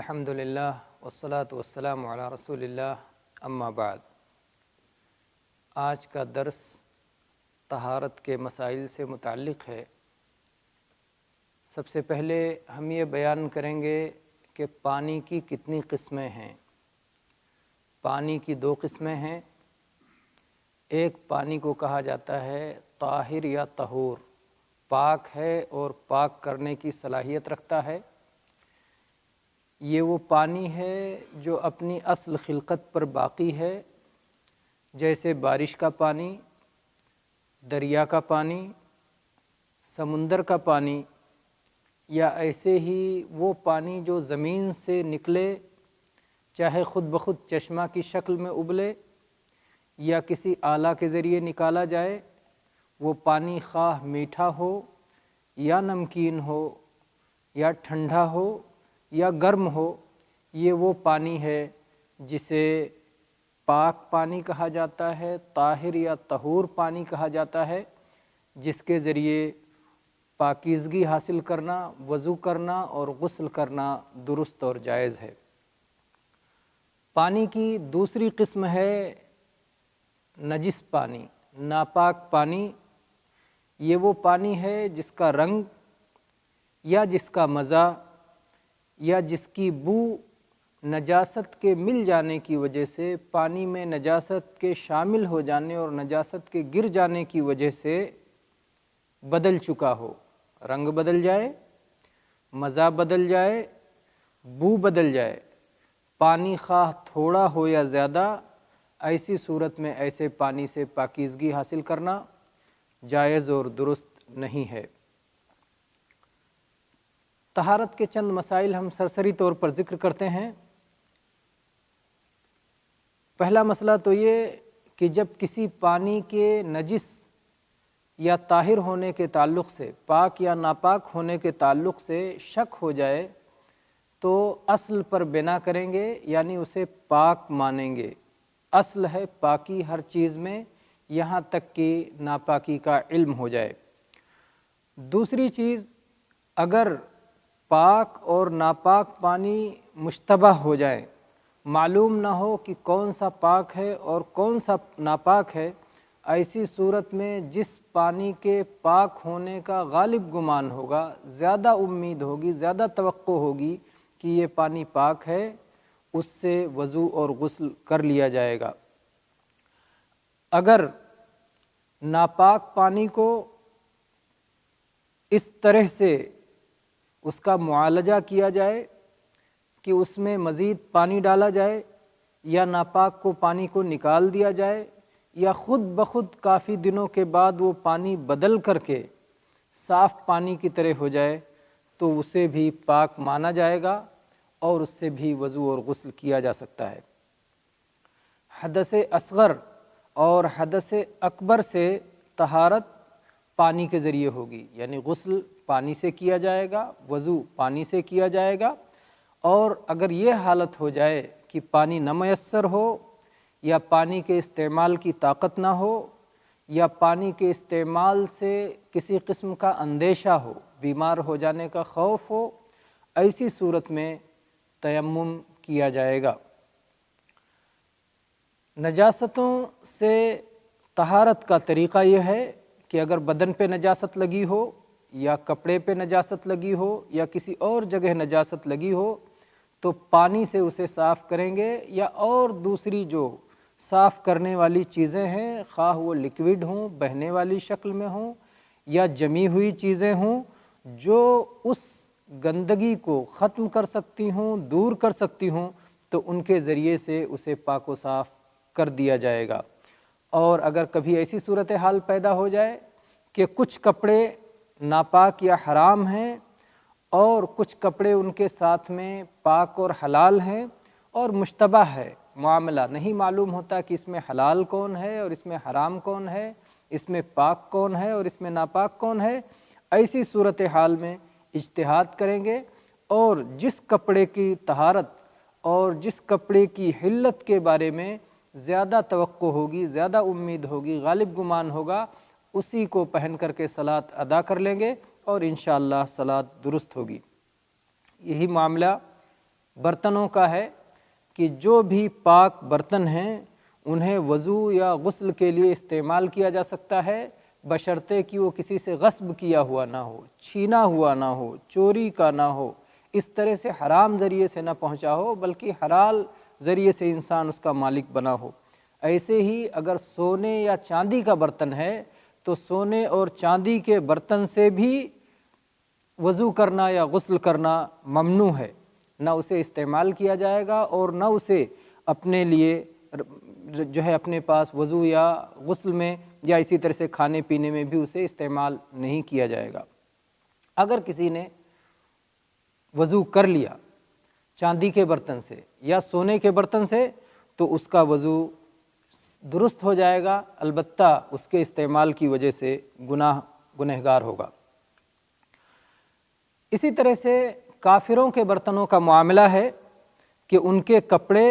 الحمدللہ والصلاة والسلام علی رسول اللہ اما بعد۔ آج کا درس طہارت کے مسائل سے متعلق ہے۔ سب سے پہلے ہم یہ بیان کریں گے کہ پانی کی کتنی قسمیں ہیں۔ پانی کی دو قسمیں ہیں۔ ایک پانی کو کہا جاتا ہے طاہر یا طہور، پاک ہے اور پاک کرنے کی صلاحیت رکھتا ہے۔ یہ وہ پانی ہے جو اپنی اصل خلقت پر باقی ہے، جیسے بارش کا پانی، دریا کا پانی، سمندر کا پانی، یا ایسے ہی وہ پانی جو زمین سے نکلے، چاہے خود بخود چشمہ کی شکل میں ابلے یا کسی آلہ کے ذریعے نکالا جائے۔ وہ پانی خواہ میٹھا ہو یا نمکین ہو یا ٹھنڈا ہو یا گرم ہو، یہ وہ پانی ہے جسے پاک پانی کہا جاتا ہے، طاہر یا طہور پانی کہا جاتا ہے، جس کے ذریعے پاکیزگی حاصل کرنا، وضو کرنا اور غسل کرنا درست اور جائز ہے۔ پانی کی دوسری قسم ہے نجس پانی، ناپاک پانی۔ یہ وہ پانی ہے جس کا رنگ یا جس کا مزہ یا جس کی بو نجاست کے مل جانے کی وجہ سے، پانی میں نجاست کے شامل ہو جانے اور نجاست کے گر جانے کی وجہ سے بدل چکا ہو، رنگ بدل جائے، مزہ بدل جائے، بو بدل جائے، پانی خواہ تھوڑا ہو یا زیادہ، ایسی صورت میں ایسے پانی سے پاکیزگی حاصل کرنا جائز اور درست نہیں ہے۔ طہارت کے چند مسائل ہم سرسری طور پر ذکر کرتے ہیں۔ پہلا مسئلہ تو یہ کہ جب کسی پانی کے نجس یا طاہر ہونے کے تعلق سے، پاک یا ناپاک ہونے کے تعلق سے شک ہو جائے تو اصل پر بنا کریں گے، یعنی اسے پاک مانیں گے۔ اصل ہے پاکی ہر چیز میں، یہاں تک کہ ناپاکی کا علم ہو جائے۔ دوسری چیز، اگر پاک اور ناپاک پانی مشتبہ ہو جائے، معلوم نہ ہو کہ کون سا پاک ہے اور کون سا ناپاک ہے، ایسی صورت میں جس پانی کے پاک ہونے کا غالب گمان ہوگا، زیادہ امید ہوگی، زیادہ توقع ہوگی کہ یہ پانی پاک ہے، اس سے وضو اور غسل کر لیا جائے گا۔ اگر ناپاک پانی کو اس طرح سے اس کا معالجہ کیا جائے کہ اس میں مزید پانی ڈالا جائے، یا ناپاک پانی کو نکال دیا جائے، یا خود بخود کافی دنوں کے بعد وہ پانی بدل کر کے صاف پانی کی طرح ہو جائے، تو اسے بھی پاک مانا جائے گا اور اس سے بھی وضو اور غسل کیا جا سکتا ہے۔ حدث اصغر اور حدث اکبر سے طہارت پانی کے ذریعے ہوگی، یعنی غسل پانی سے کیا جائے گا، وضو پانی سے کیا جائے گا، اور اگر یہ حالت ہو جائے کہ پانی نہ میسر ہو، یا پانی کے استعمال کی طاقت نہ ہو، یا پانی کے استعمال سے کسی قسم کا اندیشہ ہو، بیمار ہو جانے کا خوف ہو، ایسی صورت میں تیمم کیا جائے گا۔ نجاستوں سے طہارت کا طریقہ یہ ہے کہ اگر بدن پہ نجاست لگی ہو، یا کپڑے پہ نجاست لگی ہو، یا کسی اور جگہ نجاست لگی ہو، تو پانی سے اسے صاف کریں گے، یا اور دوسری جو صاف کرنے والی چیزیں ہیں، خواہ وہ لکوڈ ہوں، بہنے والی شکل میں ہوں، یا جمی ہوئی چیزیں ہوں، جو اس گندگی کو ختم کر سکتی ہوں، دور کر سکتی ہوں، تو ان کے ذریعے سے اسے پاک و صاف کر دیا جائے گا۔ اور اگر کبھی ایسی صورتحال پیدا ہو جائے کہ کچھ کپڑے ناپاک یا حرام ہیں اور کچھ کپڑے ان کے ساتھ میں پاک اور حلال ہیں، اور مشتبہ ہے معاملہ، نہیں معلوم ہوتا کہ اس میں حلال کون ہے اور اس میں حرام کون ہے، اس میں پاک کون ہے اور اس میں ناپاک کون ہے، ایسی صورتحال میں اجتہاد کریں گے، اور جس کپڑے کی طہارت اور جس کپڑے کی حلت کے بارے میں زیادہ توقع ہوگی، زیادہ امید ہوگی، غالب گمان ہوگا، اسی کو پہن کر کے صلاۃ ادا کر لیں گے اور انشاءاللہ صلاۃ درست ہوگی۔ یہی معاملہ برتنوں کا ہے کہ جو بھی پاک برتن ہیں انہیں وضو یا غسل کے لیے استعمال کیا جا سکتا ہے، بشرطے کہ وہ کسی سے غصب کیا ہوا نہ ہو، چھینا ہوا نہ ہو، چوری کا نہ ہو، اس طرح سے حرام ذریعے سے نہ پہنچا ہو، بلکہ حلال ذریعے سے انسان اس کا مالک بنا ہو۔ ایسے ہی اگر سونے یا چاندی کا برتن ہے تو سونے اور چاندی کے برتن سے بھی وضو کرنا یا غسل کرنا ممنوع ہے، نہ اسے استعمال کیا جائے گا اور نہ اسے اپنے لیے جو ہے اپنے پاس وضو یا غسل میں یا اسی طرح سے کھانے پینے میں بھی اسے استعمال نہیں کیا جائے گا۔ اگر کسی نے وضو کر لیا چاندی کے برتن سے یا سونے کے برتن سے تو اس کا وضو درست ہو جائے گا، البتہ اس کے استعمال کی وجہ سے گنہگار ہوگا۔ اسی طرح سے کافروں کے برتنوں کا معاملہ ہے کہ ان کے کپڑے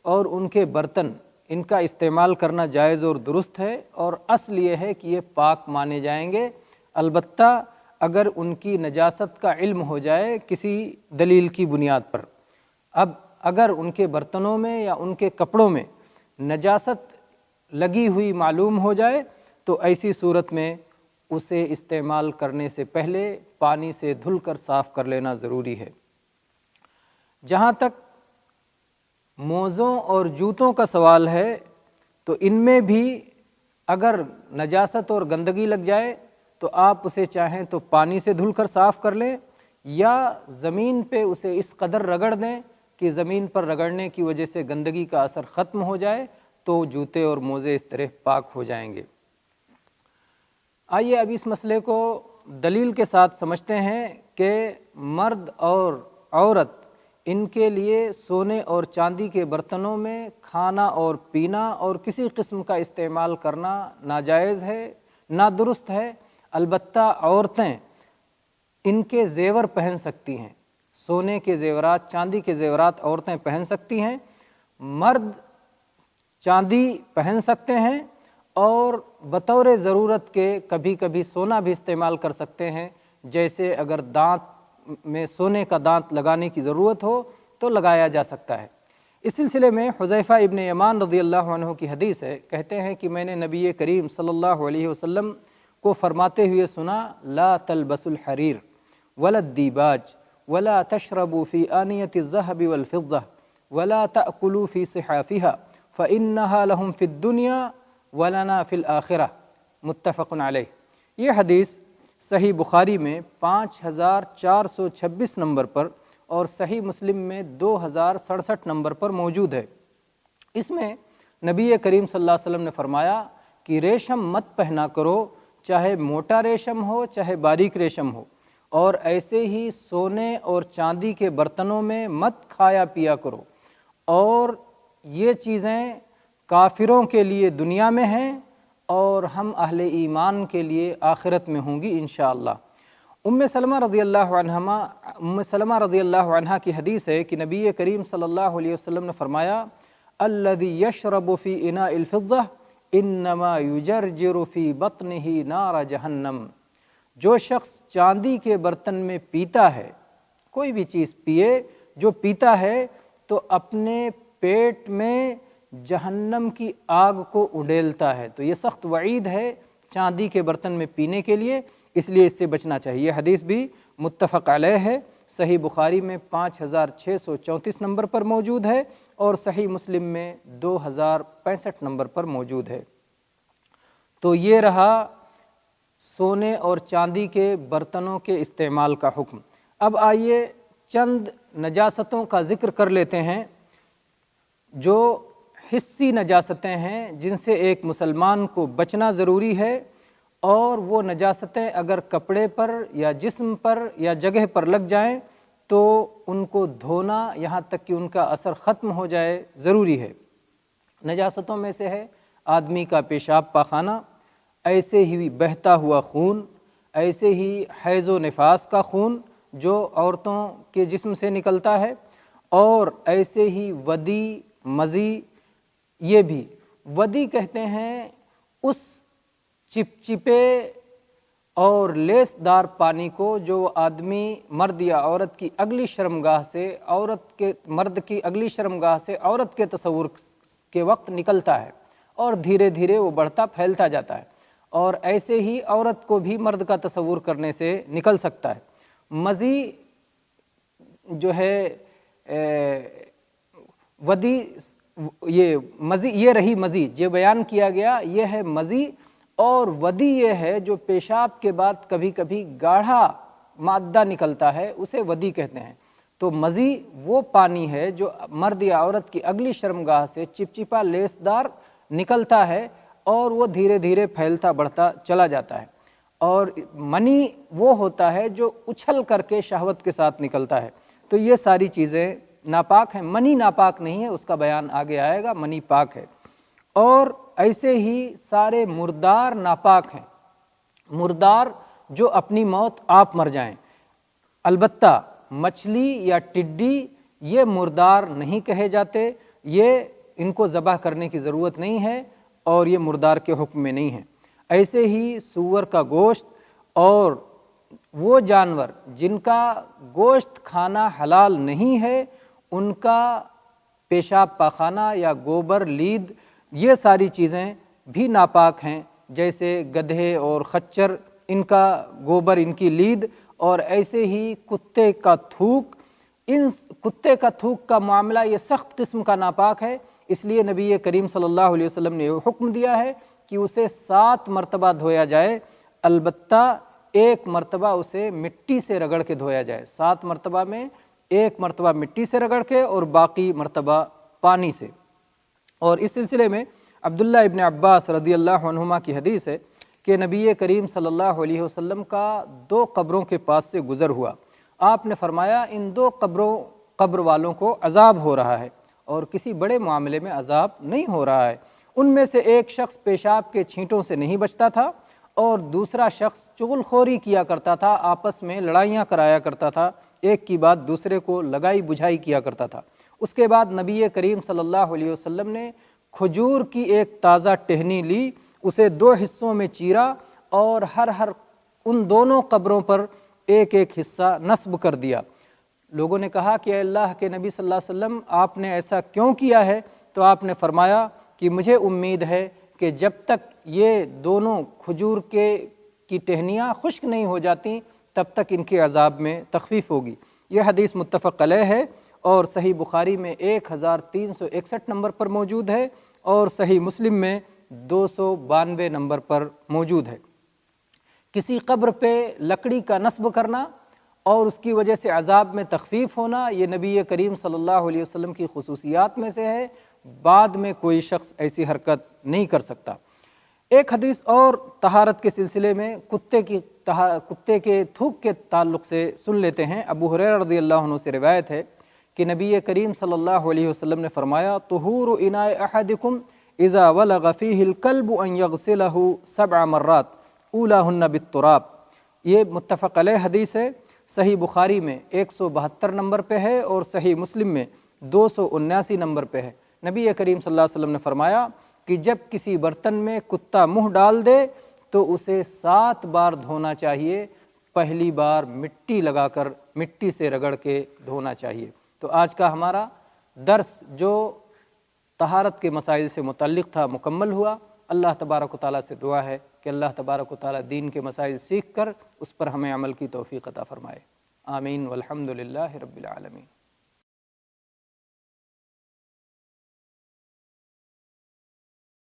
اور ان کے برتن ان کا استعمال کرنا جائز اور درست ہے، اور اصل یہ ہے کہ یہ پاک مانے جائیں گے، البتہ اگر ان کی نجاست کا علم ہو جائے کسی دلیل کی بنیاد پر۔ اب اگر ان کے برتنوں میں یا ان کے کپڑوں میں نجاست لگی ہوئی معلوم ہو جائے تو ایسی صورت میں اسے استعمال کرنے سے پہلے پانی سے دھل کر صاف کر لینا ضروری ہے۔ جہاں تک موزوں اور جوتوں کا سوال ہے تو ان میں بھی اگر نجاست اور گندگی لگ جائے تو آپ اسے چاہیں تو پانی سے دھل کر صاف کر لیں یا زمین پہ اسے اس قدر رگڑ دیں کہ زمین پر رگڑنے کی وجہ سے گندگی کا اثر ختم ہو جائے تو جوتے اور موزے اس طرح پاک ہو جائیں گے۔ آئیے اب اس مسئلے کو دلیل کے ساتھ سمجھتے ہیں کہ مرد اور عورت ان کے لیے سونے اور چاندی کے برتنوں میں کھانا اور پینا اور کسی قسم کا استعمال کرنا ناجائز ہے، نادرست ہے، البتہ عورتیں ان کے زیور پہن سکتی ہیں، سونے کے زیورات، چاندی کے زیورات عورتیں پہن سکتی ہیں، مرد چاندی پہن سکتے ہیں اور بطور ضرورت کے کبھی کبھی سونا بھی استعمال کر سکتے ہیں، جیسے اگر دانت میں سونے کا دانت لگانے کی ضرورت ہو تو لگایا جا سکتا ہے۔ اس سلسلے میں حذیفہ ابن یمان رضی اللہ عنہ کی حدیث ہے، کہتے ہیں کہ میں نے نبی کریم صلی اللہ علیہ وسلم کو فرماتے ہوئے سنا، لا تلبسوا الحریر ولا الدیباج ولا تشربوا فی آنیۃ الذہب والفضہ ولا تأکلوا فی صحافها فإنها لهم فی الدنیا ولنا فی الآخرہ، متفق علیہ۔ یہ حدیث صحیح بخاری میں 5426 نمبر پر اور صحیح مسلم میں 2067 نمبر پر موجود ہے۔ اس میں نبی کریم صلی اللہ علیہ وسلم نے فرمایا کہ ریشم مت پہنا کرو، چاہے موٹا ریشم ہو چاہے باریک ریشم ہو، اور ایسے ہی سونے اور چاندی کے برتنوں میں مت کھایا پیا کرو، اور یہ چیزیں کافروں کے لیے دنیا میں ہیں اور ہم اہل ایمان کے لیے آخرت میں ہوں گی انشاءاللہ۔ ام سلمہ رضی اللہ عنہ کی حدیث ہے کہ نبی کریم صلی اللہ علیہ وسلم نے فرمایا، الذی یشرب فی اناء الفضہ انما یجرجر فی بطنہ نار جہنم، جو شخص چاندی کے برتن میں پیتا ہے، کوئی بھی چیز پیے، جو پیتا ہے تو اپنے پیٹ میں جہنم کی آگ کو اڈیلتا ہے۔ تو یہ سخت وعید ہے چاندی کے برتن میں پینے کے لیے، اس لیے اس سے بچنا چاہیے۔ حدیث بھی متفق علیہ ہے، صحیح بخاری میں 5634 نمبر پر موجود ہے اور صحیح مسلم میں 2065 نمبر پر موجود ہے۔ تو یہ رہا سونے اور چاندی کے برتنوں کے استعمال کا حکم۔ اب آئیے چند نجاستوں کا ذکر کر لیتے ہیں جو حسی نجاستیں ہیں جن سے ایک مسلمان کو بچنا ضروری ہے، اور وہ نجاستیں اگر کپڑے پر یا جسم پر یا جگہ پر لگ جائیں تو ان کو دھونا یہاں تک کہ ان کا اثر ختم ہو جائے ضروری ہے۔ نجاستوں میں سے ہے آدمی کا پیشاب پاخانہ، ایسے ہی بہتا ہوا خون، ایسے ہی حیض و نفاس کا خون جو عورتوں کے جسم سے نکلتا ہے، اور ایسے ہی ودی، مزی۔ یہ بھی ودی کہتے ہیں اس چپچپے اور لیس دار پانی کو جو آدمی مرد یا عورت کی اگلی شرمگاہ سے مرد کی اگلی شرمگاہ سے عورت کے تصور کے وقت نکلتا ہے اور دھیرے دھیرے وہ بڑھتا پھیلتا جاتا ہے، اور ایسے ہی عورت کو بھی مرد کا تصور کرنے سے نکل سکتا ہے۔ مزی جو ہے ودی، یہ رہی مزی، یہ بیان کیا گیا، یہ ہے مزی، اور ودی یہ ہے جو پیشاب کے بعد کبھی کبھی گاڑھا مادہ نکلتا ہے، اسے ودی کہتے ہیں۔ تو مزی وہ پانی ہے جو مرد یا عورت کی اگلی شرمگاہ سے چپچپا لیسدار نکلتا ہے اور وہ دھیرے دھیرے پھیلتا بڑھتا چلا جاتا ہے، اور منی وہ ہوتا ہے جو اچھل کر کے شہوت کے ساتھ نکلتا ہے۔ تو یہ ساری چیزیں ناپاک ہیں، منی ناپاک نہیں ہے، اس کا بیان آگے آئے گا، منی پاک ہے۔ اور ایسے ہی سارے مردار ناپاک ہیں، مردار جو اپنی موت آپ مر جائیں۔ البتہ مچھلی یا ٹڈی یہ مردار نہیں کہے جاتے، یہ ان کو ذبح کرنے کی ضرورت نہیں ہے اور یہ مردار کے حکم میں نہیں ہے۔ ایسے ہی سور کا گوشت اور وہ جانور جن کا گوشت کھانا حلال نہیں ہے، ان کا پیشاب پاخانہ یا گوبر لید یہ ساری چیزیں بھی ناپاک ہیں، جیسے گدھے اور خچر ان کا گوبر، ان کی لید، اور ایسے ہی کتے کا تھوک۔ ان کتے کا تھوک کا معاملہ یہ سخت قسم کا ناپاک ہے، اس لیے نبی کریم صلی اللہ علیہ وسلم نے یہ حکم دیا ہے کہ اسے 7 مرتبہ دھویا جائے، البتہ 1 مرتبہ اسے مٹی سے رگڑ کے دھویا جائے۔ 7 مرتبہ میں 1 مرتبہ مٹی سے رگڑ کے اور باقی مرتبہ پانی سے۔ اور اس سلسلے میں عبداللہ ابن عباس رضی اللہ عنہما کی حدیث ہے کہ نبی کریم صلی اللہ علیہ وسلم کا 2 قبروں کے پاس سے گزر ہوا، آپ نے فرمایا ان 2 قبر والوں کو عذاب ہو رہا ہے اور کسی بڑے معاملے میں عذاب نہیں ہو رہا ہے۔ ان میں سے ایک شخص پیشاب کے چھینٹوں سے نہیں بچتا تھا اور دوسرا شخص چغل خوری کیا کرتا تھا، آپس میں لڑائیاں کرایا کرتا تھا، ایک کی بات دوسرے کو لگائی بجھائی کیا کرتا تھا۔ اس کے بعد نبی کریم صلی اللہ علیہ وسلم نے کھجور کی ایک تازہ ٹہنی لی، اسے 2 حصوں میں چیرا اور ہر ان دونوں قبروں پر ایک حصہ نصب کر دیا۔ لوگوں نے کہا کہ اے اللہ کے نبی صلی اللہ علیہ وسلم آپ نے ایسا کیوں کیا ہے؟ تو آپ نے فرمایا کہ مجھے امید ہے کہ جب تک یہ دونوں کھجور کی ٹہنیاں خشک نہیں ہو جاتی تب تک ان کے عذاب میں تخفیف ہوگی۔ یہ حدیث متفق علیہ ہے اور صحیح بخاری میں 1361 نمبر پر موجود ہے اور صحیح مسلم میں 292 نمبر پر موجود ہے۔ کسی قبر پہ لکڑی کا نصب کرنا اور اس کی وجہ سے عذاب میں تخفیف ہونا، یہ نبی کریم صلی اللہ علیہ وسلم کی خصوصیات میں سے ہے، بعد میں کوئی شخص ایسی حرکت نہیں کر سکتا۔ ایک حدیث اور طہارت کے سلسلے میں کتے کے تھوک کے تعلق سے سن لیتے ہیں۔ ابو ہریرہ رضی اللہ عنہ سے روایت ہے کہ نبی کریم صلی اللہ علیہ وسلم نے فرمایا طہور اناء احدکم اذا ولغ فیہ الکلب ان یغسلہ 7 مرات اولاہن بالتراب۔ یہ متفق علیہ حدیث ہے، صحیح بخاری میں 172 نمبر پہ ہے اور صحیح مسلم میں 279 نمبر پہ ہے۔ نبی کریم صلی اللہ علیہ وسلم نے فرمایا کہ جب کسی برتن میں کتا منہ ڈال دے تو اسے 7 بار دھونا چاہیے، پہلی بار مٹی لگا کر مٹی سے رگڑ کے دھونا چاہیے۔ تو آج کا ہمارا درس جو طہارت کے مسائل سے متعلق تھا مکمل ہوا۔ اللہ تبارک و تعالیٰ سے دعا ہے کہ اللہ تبارک و تعالیٰ دین کے مسائل سیکھ کر اس پر ہمیں عمل کی توفیق عطا فرمائے۔ آمین والحمد للہ رب العالمین۔